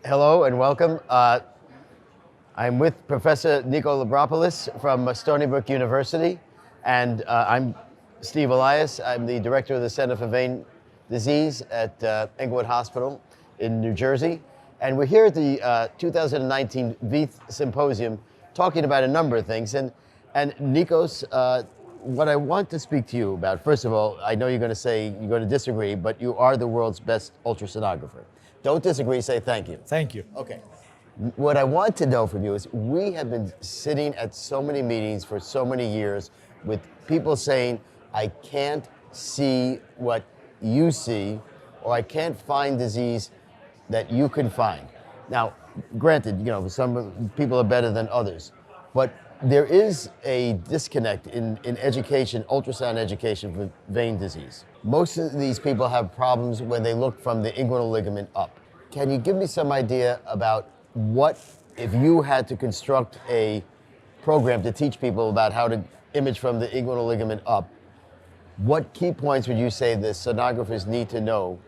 Hello and welcome. I'm with Professor Nicos Labropoulos from Stony Brook University, and I'm Steve Elias. I'm the director of the Center for Vein Disease at Englewood Hospital in New Jersey. And we're here at the 2019 VEITHsymposium talking about a number of things. And Nicos, what I want to speak to you about, first of all, I know you're going to say you're going to disagree, but you are the world's best ultrasonographer. Don't disagree, say thank you. Thank you. Okay. What I want to know from you is we have been sitting at so many meetings for so many years with people saying, I can't see what you see, or I can't find disease that you can find. Now, granted, some people are better than others, but there is a disconnect in education, ultrasound education for vein disease. Most of these people have problems when they look from the inguinal ligament up. Can you give me some idea about what, if you had to construct a program to teach people about how to image from the inguinal ligament up, what key points would you say the sonographers need to know,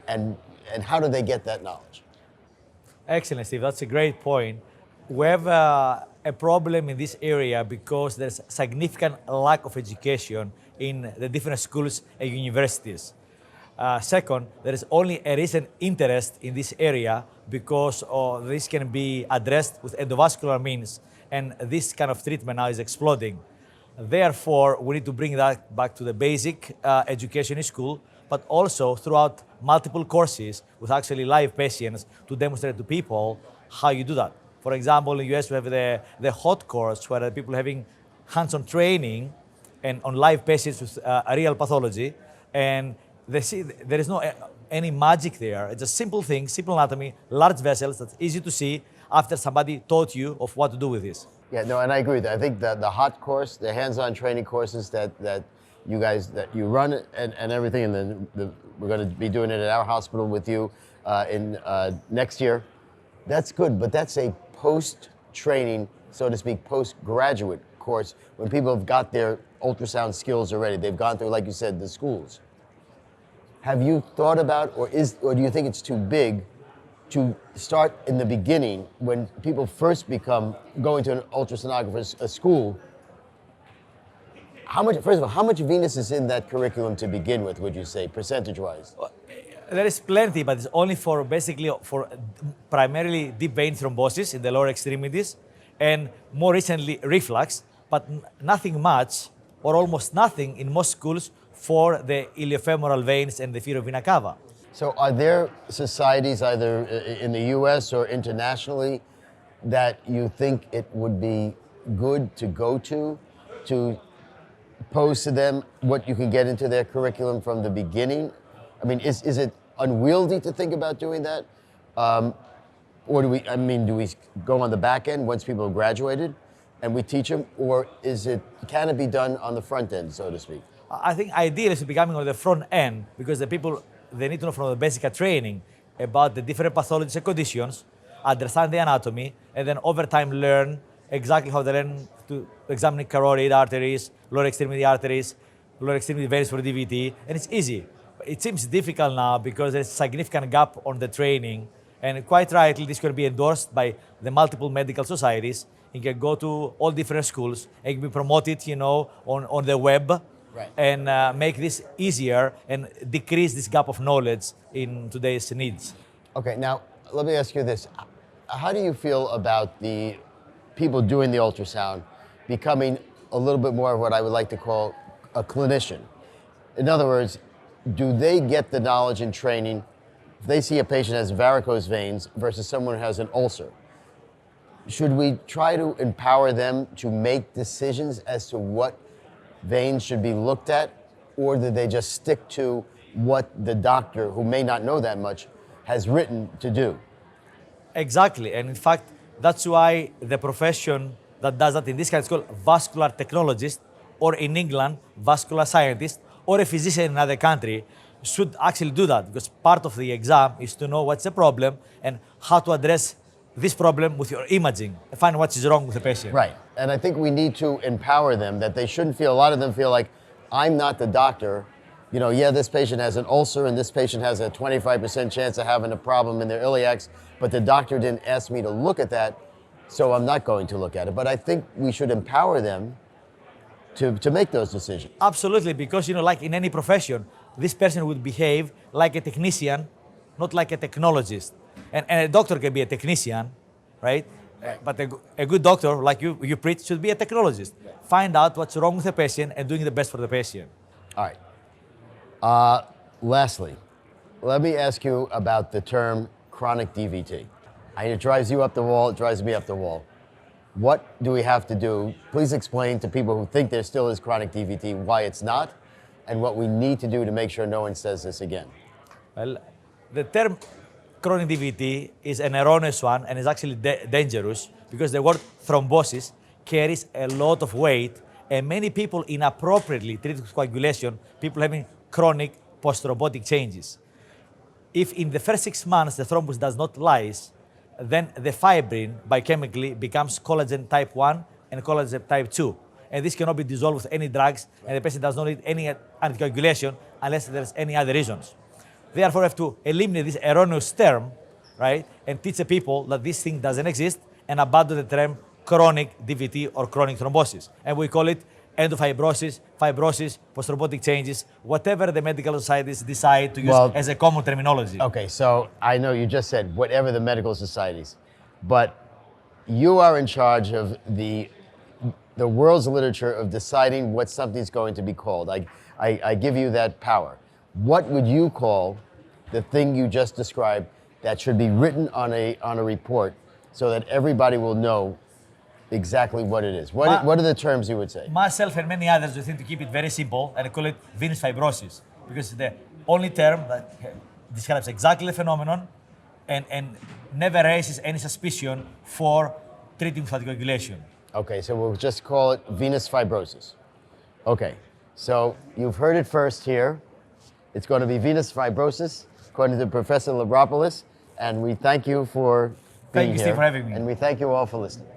and how do they get that knowledge? Excellent, Steve. That's a great point. We have a problem in this area because there's significant lack of education in the different schools and universities. Second, there is only a recent interest in this area because this can be addressed with endovascular means, and this kind of treatment now is exploding. Therefore, we need to bring that back to the basic education in school, but also throughout multiple courses with actually live patients to demonstrate to people how you do that. For example, in the US, we have the hot course where people are having hands-on training and on live patients with a real pathology, and they see there is no any magic there. It's a simple thing, simple anatomy, large vessels that's easy to see after somebody taught you of what to do with this. Yeah, no, and I agree with that. I think that the hot course, the hands-on training courses that you guys, that you run and everything, and then we're going to be doing it at our hospital with you in next year, that's good, but that's a post-training, so to speak, postgraduate course when people have got their ultrasound skills already. They've gone through, like you said, the schools. Have you thought about, or do you think it's too big to start in the beginning when people first going to an ultrasonographer's school? First of all, how much venous is in that curriculum to begin with, would you say, percentage-wise? There is plenty, but it's only for primarily deep vein thrombosis in the lower extremities, and more recently reflux, but nothing much or almost nothing in most schools for the iliofemoral veins and the inferior vena cava. So are there societies either in the US or internationally that you think it would be good to go to pose to them what you can get into their curriculum from the beginning? I mean, is it unwieldy to think about doing that? Or do we go on the back end once people have graduated and we teach them? Or can it be done on the front end, so to speak? I think ideally it's becoming on the front end because the people, they need to know from the basic training about the different pathologies and conditions, understand the anatomy, and then over time learn exactly how they learn to examine carotid arteries, lower extremity arteries, lower extremity veins for DVT, and it's easy. It seems difficult now because there's a significant gap on the training, and quite rightly this can be endorsed by the multiple medical societies. You can go to all different schools and be promoted, on the web. Right. And make this easier and decrease this gap of knowledge in today's needs. Okay, now let me ask you this. How do you feel about the people doing the ultrasound becoming a little bit more of what I would like to call a clinician? In other words, do they get the knowledge and training if they see a patient has varicose veins versus someone who has an ulcer? Should we try to empower them to make decisions as to what veins should be looked at, or do they just stick to what the doctor, who may not know that much, has written to do? Exactly, and in fact, that's why the profession that does that in this case is called vascular technologist, or in England, vascular scientist, or a physician in another country should actually do that, because part of the exam is to know what's the problem and how to address this problem with your imaging, find what is wrong with the patient. Right, and I think we need to empower them, that they shouldn't feel, a lot of them feel like, I'm not the doctor, you know, yeah, this patient has an ulcer and this patient has a 25% chance of having a problem in their iliacs, but the doctor didn't ask me to look at that, so I'm not going to look at it. But I think we should empower them to make those decisions. Absolutely, because you know, like in any profession, this person would behave like a technician, not like a technologist. And a doctor can be a technician, right? But a good doctor, like you preach, should be a technologist. Find out what's wrong with the patient and doing the best for the patient. All right. Lastly, let me ask you about the term chronic DVT. It drives you up the wall, it drives me up the wall. What do we have to do? Please explain to people who think there still is chronic DVT why it's not, and what we need to do to make sure no one says this again. Well, the term chronic DVT is an erroneous one and is actually dangerous because the word thrombosis carries a lot of weight, and many people inappropriately treat with coagulation, people having chronic post-thrombotic changes. If in the first 6 months the thrombus does not lyse, then the fibrin biochemically becomes collagen type 1 and collagen type 2. And this cannot be dissolved with any drugs, and the patient does not need any anticoagulation unless there's any other reasons. Therefore, we have to eliminate this erroneous term, right, and teach the people that this thing doesn't exist and abandon the term chronic DVT or chronic thrombosis. And we call it endofibrosis, fibrosis, post-thrombotic changes, whatever the medical societies decide to use as a common terminology. Okay, so I know you just said whatever the medical societies, but you are in charge of the world's literature of deciding what something's going to be called. I give you that power. What would you call the thing you just described that should be written on a report so that everybody will know exactly what it is? What are the terms you would say? Myself and many others, we think to keep it very simple, and I call it venous fibrosis, because it's the only term that describes exactly the phenomenon and never raises any suspicion for treating with anticoagulation. Okay, so we'll just call it venous fibrosis. Okay, so you've heard it first here. It's going to be venous fibrosis, according to Professor Labropoulos, and we thank you for being here. Thank you, Steve, for having me. And we thank you all for listening.